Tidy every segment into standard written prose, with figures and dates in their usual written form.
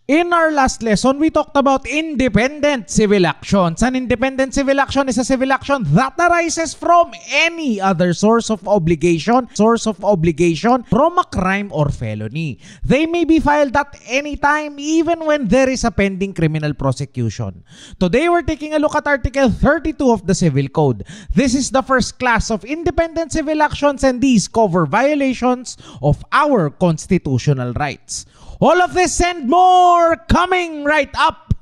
In our last lesson, we talked about independent civil actions. An independent civil action is a civil action that arises from any other source of obligation from a crime or felony. They may be filed at any time, even when there is a pending criminal prosecution. Today, we're taking a look at Article 32 of the Civil Code. This is the first class of independent civil actions, and these cover violations of our constitutional rights. All of this and more coming right up.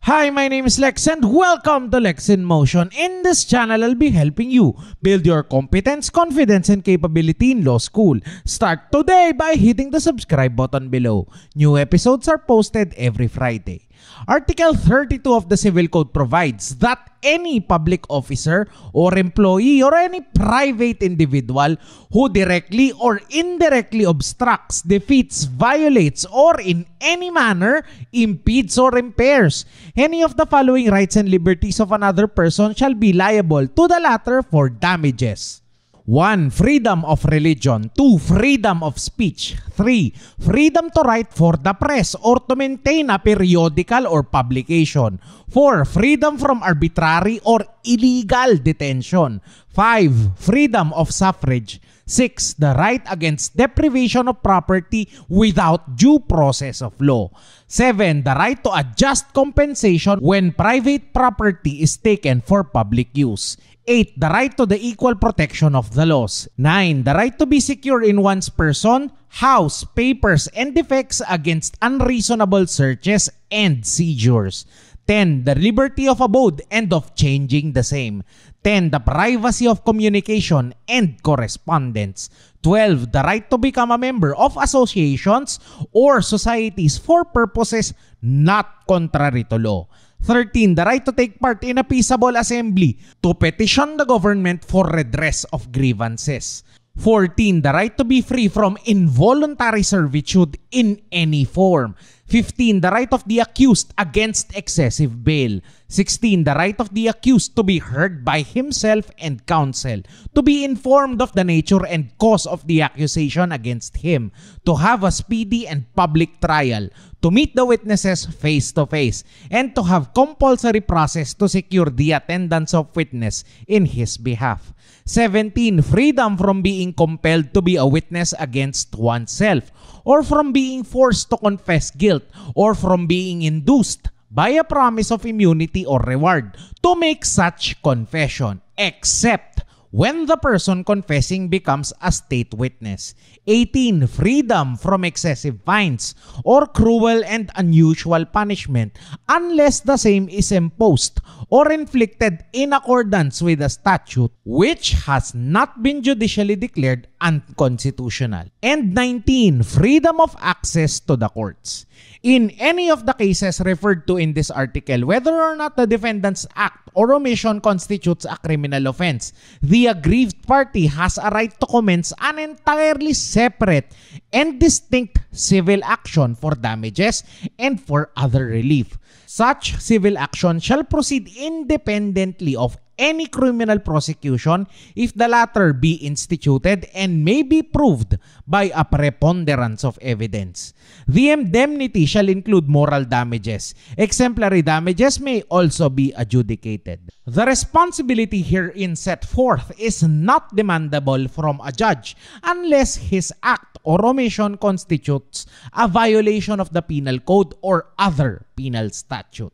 Hi, my name is Lex and welcome to Lex in Motion. In this channel, I'll be helping you build your competence, confidence, and capability in law school. Start today by hitting the subscribe button below. New episodes are posted every Friday. Article 32 of the Civil Code provides that any public officer or employee or any private individual who directly or indirectly obstructs, defeats, violates, or in any manner impedes or impairs any of the following rights and liberties of another person shall be liable to the latter for damages. 1. Freedom of religion. 2. Freedom of speech. 3. Freedom to write for the press or to maintain a periodical or publication. 4. Freedom from arbitrary or illegal detention. 5. Freedom of suffrage. 6. The right against deprivation of property without due process of law. 7. The right to a just compensation when private property is taken for public use. 8. The right to the equal protection of the laws. 9. The right to be secure in one's person, house, papers, and effects against unreasonable searches and seizures. 10. The liberty of abode and of changing the same. 10. The privacy of communication and correspondence. 12. The right to become a member of associations or societies for purposes not contrary to law. 13. The right to take part in a peaceable assembly to petition the government for redress of grievances. 14. The right to be free from involuntary servitude in any form. 15. The right of the accused against excessive bail. 16. The right of the accused to be heard by himself and counsel, to be informed of the nature and cause of the accusation against him, to have a speedy and public trial, to meet the witnesses face to face, and to have compulsory process to secure the attendance of witness in his behalf. 17. Freedom from being compelled to be a witness against oneself, or from being forced to confess guilt, or from being induced by a promise of immunity or reward to make such confession, except when the person confessing becomes a state witness. 18. Freedom from excessive fines or cruel and unusual punishment unless the same is imposed or inflicted in accordance with a statute which has not been judicially declared unconstitutional. And 19. Freedom of access to the courts. In any of the cases referred to in this article, whether or not the defendant's act or omission constitutes a criminal offense, the aggrieved party has a right to commence an entirely separate and distinct civil action for damages and for other relief. Such civil action shall proceed independently of any criminal prosecution if the latter be instituted and may be proved by a preponderance of evidence. The indemnity shall include moral damages. Exemplary damages may also be adjudicated. The responsibility herein set forth is not demandable from a judge unless his act or omission constitutes a violation of the penal code or other penal statute.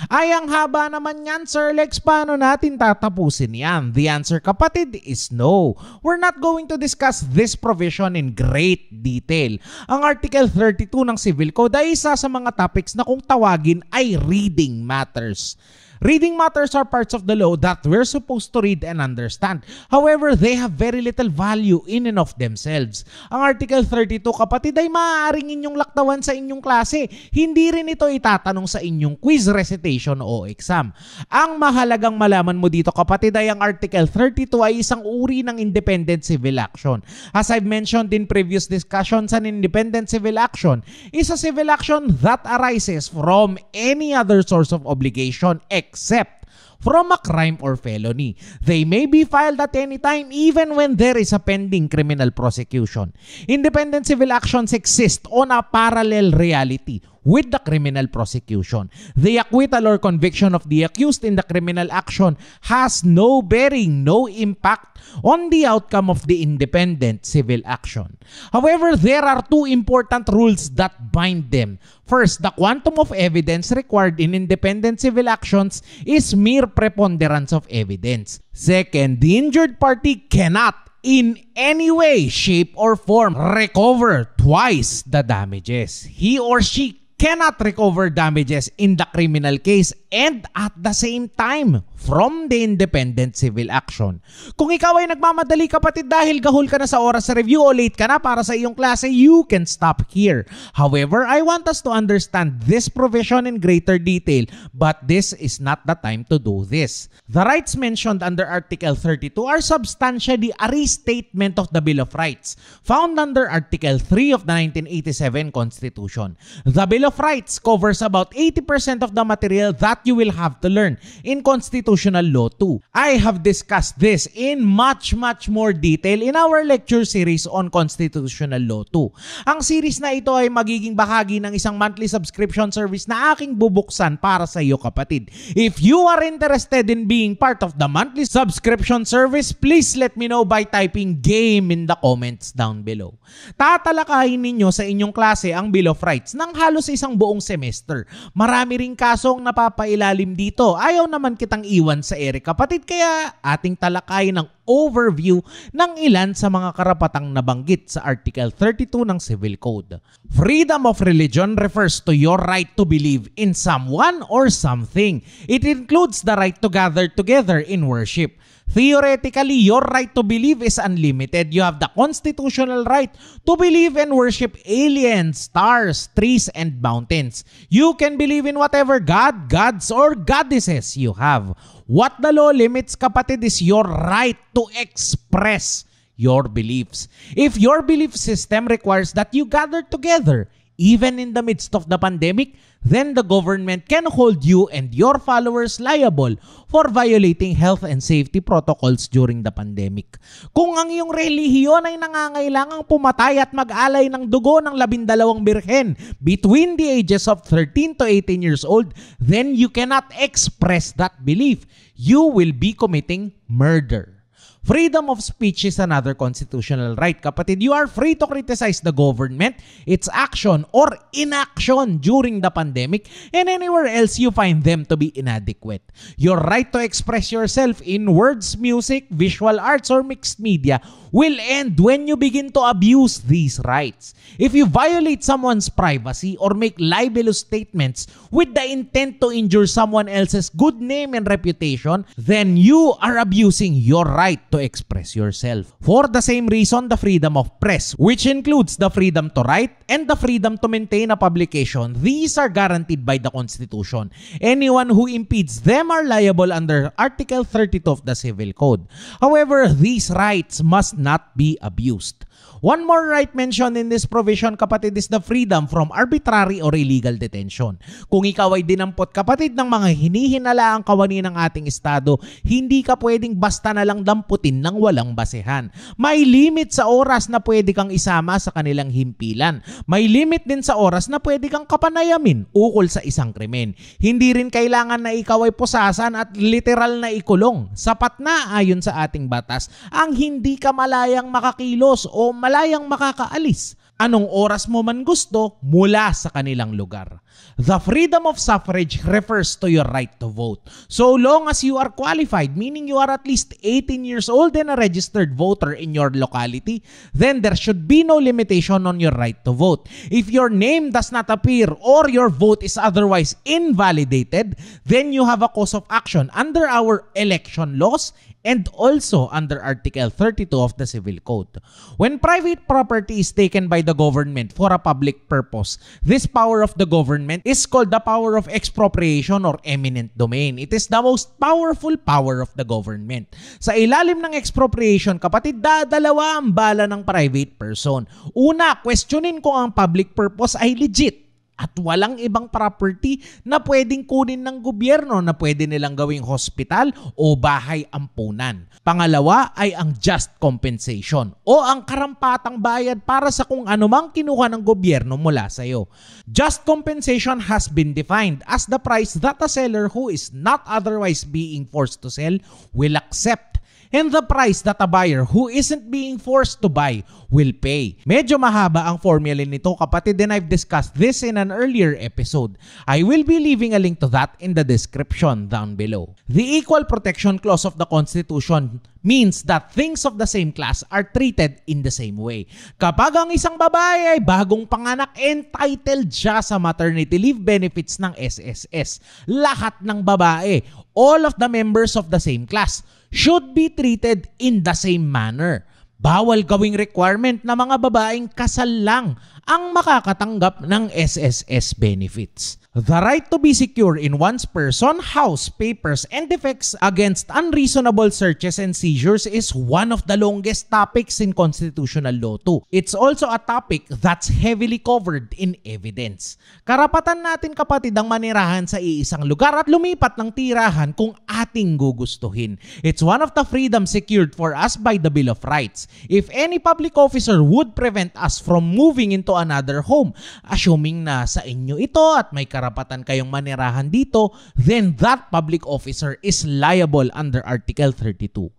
Ay, ang haba naman yan, Sir Lex. Paano natin tatapusin yan? The answer, kapatid, is no. We're not going to discuss this provision in great detail. Ang Article 32 ng Civil Code ay isa sa mga topics na kung tawagin ay reading matters. Reading matters are parts of the law that we're supposed to read and understand. However, they have very little value in and of themselves. Ang Article 32, kapatid, ay maaaring inyong laktawan sa inyong klase. Hindi rin ito itatanong sa inyong quiz, recitation o exam. Ang mahalagang malaman mo dito, kapatid, ay ang Article 32 ay isang uri ng independent civil action. As I've mentioned in previous discussions, an independent civil action is a civil action that arises from any other source of obligation except from a crime or felony. They may be filed at any time even when there is a pending criminal prosecution. Independent civil actions exist on a parallel reality with the criminal prosecution. The acquittal or conviction of the accused in the criminal action has no bearing, no impact on the outcome of the independent civil action. However, there are two important rules that bind them. First, the quantum of evidence required in independent civil actions is mere preponderance of evidence. Second, the injured party cannot in any way, shape, or form recover twice the damages. He or she cannot recover damages in the criminal case and at the same time from the independent civil action. Kung ikaw ay nagmamadali kapatid dahil gahol ka na sa oras sa review o late ka na para sa iyong klase, you can stop here. However, I want us to understand this provision in greater detail, but this is not the time to do this. The rights mentioned under Article 32 are substantially a restatement of the Bill of Rights found under Article 3 of the 1987 Constitution. The Bill of Rights covers about 80% of the material that you will have to learn in Constitutional Law 2. I have discussed this in much more detail in our lecture series on Constitutional Law 2. Ang series na ito ay magiging bahagi ng isang monthly subscription service na aking bubuksan para sa iyo kapatid. If you are interested in being part of the monthly subscription service, please let me know by typing GAME in the comments down below. Tatalakayin ninyo sa inyong klase ang Bill of Rights ng halos isang buong semester. Marami ring kasong napapailalim dito. Ayaw naman kitang iwan sa ere kapatid, kaya ating talakayin ang overview ng ilan sa mga karapatang nabanggit sa Article 32 ng Civil Code. Freedom of religion refers to your right to believe in someone or something. It includes the right to gather together in worship. Theoretically, your right to believe is unlimited. You have the constitutional right to believe and worship aliens, stars, trees, and mountains. You can believe in whatever god, gods, or goddesses you have. What the law limits, kapatid, is your right to express your beliefs. If your belief system requires that you gather together, even in the midst of the pandemic, then the government can hold you and your followers liable for violating health and safety protocols during the pandemic. Kung ang iyong relihiyon ay nangangailangang pumatay at mag-alay ng dugo ng 12 birhen between the ages of 13 to 18 years old, then you cannot express that belief. You will be committing murder. Freedom of speech is another constitutional right, kapatid. You are free to criticize the government, its action or inaction during the pandemic, and anywhere else you find them to be inadequate. Your right to express yourself in words, music, visual arts, or mixed media will end when you begin to abuse these rights. If you violate someone's privacy or make libelous statements with the intent to injure someone else's good name and reputation, then you are abusing your right to express yourself. For the same reason, the freedom of press, which includes the freedom to write and the freedom to maintain a publication, these are guaranteed by the Constitution. Anyone who impedes them are liable under Article 32 of the Civil Code. However, these rights must not be abused. One more right mentioned in this provision, kapatid, is the freedom from arbitrary or illegal detention. Kung ikaw ay dinampot, kapatid, ng mga hinihinalaang kawani ng ating estado, hindi ka pwedeng basta na lang damputin ng walang basehan. May limit sa oras na pwede kang isama sa kanilang himpilan. May limit din sa oras na pwede kang kapanayamin ukol sa isang krimen. Hindi rin kailangan na ikaw ay pusasan at literal na ikulong. Sapat na ayon sa ating batas ang hindi ka malayang makakilos o malayang makakaalis anong oras mo man gusto mula sa kanilang lugar. The freedom of suffrage refers to your right to vote. So long as you are qualified, meaning you are at least 18 years old and a registered voter in your locality, then there should be no limitation on your right to vote. If your name does not appear or your vote is otherwise invalidated, then you have a cause of action under our election laws and also under Article 32 of the Civil Code. When private property is taken by the government for a public purpose, this power of the government is called the power of expropriation or eminent domain. It is the most powerful power of the government. Sa ilalim ng expropriation, kapatid, dadalawa ang bala ng private person. Una, questionin kung ang public purpose ay legit. at walang ibang property na pwedeng kunin ng gobyerno na pwede nilang gawing hospital o bahay ampunan. Pangalawa ay ang just compensation o ang karampatang bayad para sa kung anumang kinuha ng gobyerno mula sa iyo. Just compensation has been defined as the price that a seller who is not otherwise being forced to sell will accept, and the price that a buyer who isn't being forced to buy will pay. Medyo mahaba ang formula nito, kapatid, and I've discussed this in an earlier episode. I will be leaving a link to that in the description down below. The Equal Protection Clause of the Constitution means that things of the same class are treated in the same way. Kapag ang isang babae ay bagong panganak, entitled siya sa maternity leave benefits ng SSS. Lahat ng babae, all of the members of the same class, should be treated in the same manner. Bawal gawing requirement na mga babaeng kasal lang ang makakatanggap ng SSS benefits. The right to be secure in one's person, house, papers, and effects against unreasonable searches and seizures is one of the longest topics in constitutional law too. It's also a topic that's heavily covered in evidence. Karapatan natin, kapatid, ang manirahan sa iisang lugar at lumipat ng tirahan kung ating gugustuhin. It's one of the freedoms secured for us by the Bill of Rights. If any public officer would prevent us from moving into another home, assuming na sa inyo ito at may karapatan kayong manirahan dito, then that public officer is liable under Article 32.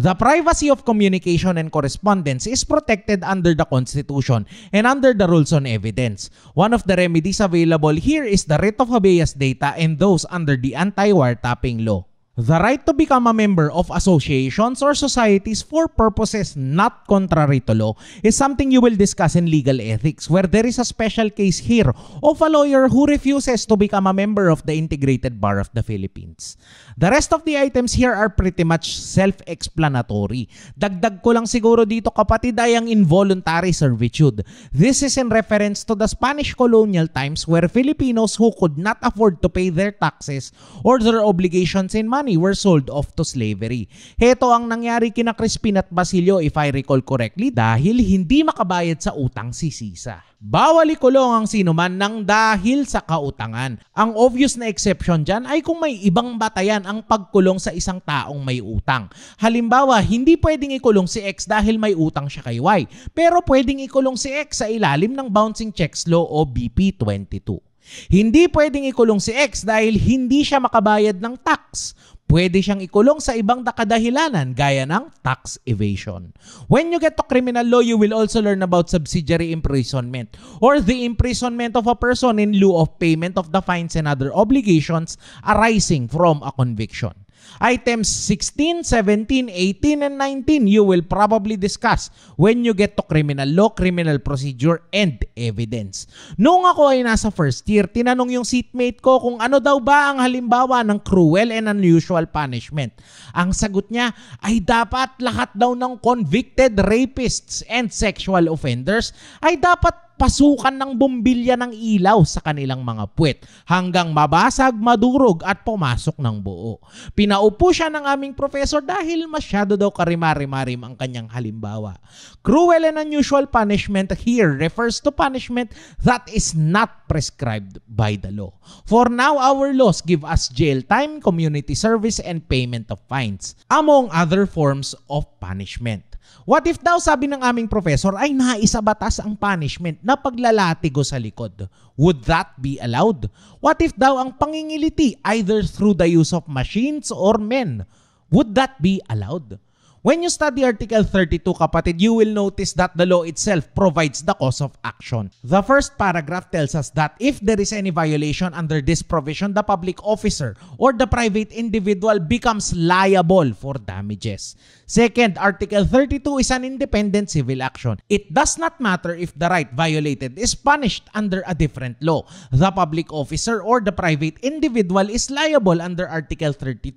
The privacy of communication and correspondence is protected under the Constitution and under the rules on evidence. One of the remedies available here is the writ of habeas data and those under the anti-wiretapping law. The right to become a member of associations or societies for purposes not contrary to law is something you will discuss in legal ethics, where there is a special case here of a lawyer who refuses to become a member of the Integrated Bar of the Philippines. The rest of the items here are pretty much self-explanatory. Dagdag ko lang siguro dito, kapatid, ay ang involuntary servitude. This is in reference to the Spanish colonial times, where Filipinos who could not afford to pay their taxes or their obligations in money were sold off to slavery. Heto ang nangyari kina Crispin at Basilio, if I recall correctly, dahil hindi makabayad sa utang si Sisa. Bawal ikulong ang sinuman ng dahil sa kautangan. Ang obvious na exception dyan ay kung may ibang batayan ang pagkulong sa isang taong may utang. Halimbawa, hindi pwedeng ikulong si X dahil may utang siya kay Y, pero pwedeng ikulong si X sa ilalim ng Bouncing Checks Law o BP 22. Hindi pwedeng ikulong si X dahil hindi siya makabayad ng tax. Pwede siyang ikulong sa ibang kadahilanan gaya ng tax evasion. When you get to criminal law, you will also learn about subsidiary imprisonment or the imprisonment of a person in lieu of payment of the fines and other obligations arising from a conviction. Items 16, 17, 18, and 19 you will probably discuss when you get to criminal law, criminal procedure, and evidence. Noong ako ay nasa first year, tinanong yung seatmate ko kung ano daw ba ang halimbawa ng cruel and unusual punishment. Ang sagot niya ay dapat lahat daw ng convicted rapists and sexual offenders ay dapat pasukan ng bombilya ng ilaw sa kanilang mga puwet hanggang mabasag, madurog at pumasok ng buo. Pinaupo siya ng aming professor dahil masyado daw karimari-marim ang kanyang halimbawa. Cruel and unusual punishment here refers to punishment that is not prescribed by the law. For now, our laws give us jail time, community service, and payment of fines, among other forms of punishment. What if daw, sabi ng aming professor, ay naisabatas ang punishment na paglalatigo sa likod? Would that be allowed? What if daw ang pangingiliti either through the use of machines or men? Would that be allowed? When you study Article 32, kapatid, you will notice that the law itself provides the cause of action. The first paragraph tells us that if there is any violation under this provision, the public officer or the private individual becomes liable for damages. Second, Article 32 is an independent civil action. It does not matter if the right violated is punished under a different law. The public officer or the private individual is liable under Article 32,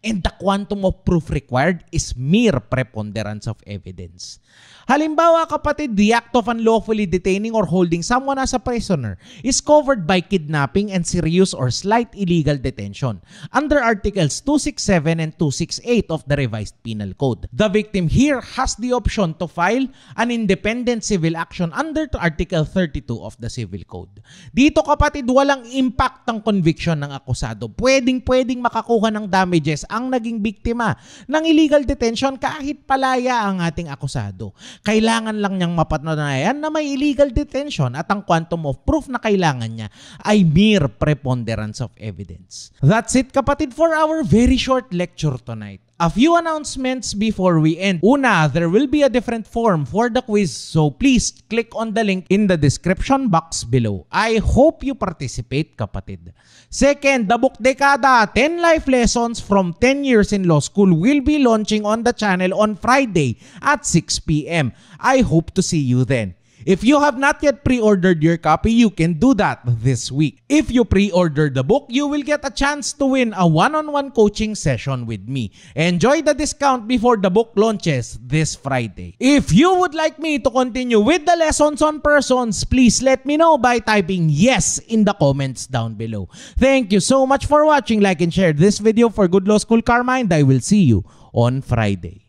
and the quantum of proof required is mere mere preponderance of evidence. Halimbawa kapatid, the act of unlawfully detaining or holding someone as a prisoner is covered by kidnapping and serious or slight illegal detention under Articles 267 and 268 of the Revised Penal Code. The victim here has the option to file an independent civil action under Article 32 of the Civil Code. Dito kapatid, walang impact ang conviction ng akusado. Pwedeng makakuha ng damages ang naging biktima ng illegal detention kahit palaya ang ating akusado. Kailangan lang niyang mapatunayan na may illegal detention at ang quantum of proof na kailangan niya ay mere preponderance of evidence. That's it kapatid for our very short lecture tonight. A few announcements before we end. Una, there will be a different form for the quiz, so please click on the link in the description box below. I hope you participate, kapatid. Second, the book Dekada, 10 Life Lessons from 10 Years in Law School will be launching on the channel on Friday at 6 p.m. I hope to see you then. If you have not yet pre-ordered your copy, you can do that this week. If you pre-order the book, you will get a chance to win a one-on-one coaching session with me. Enjoy the discount before the book launches this Friday. If you would like me to continue with the lessons on persons, please let me know by typing yes in the comments down below. Thank you so much for watching. Like and share this video for Good Law School Karma, and I will see you on Friday.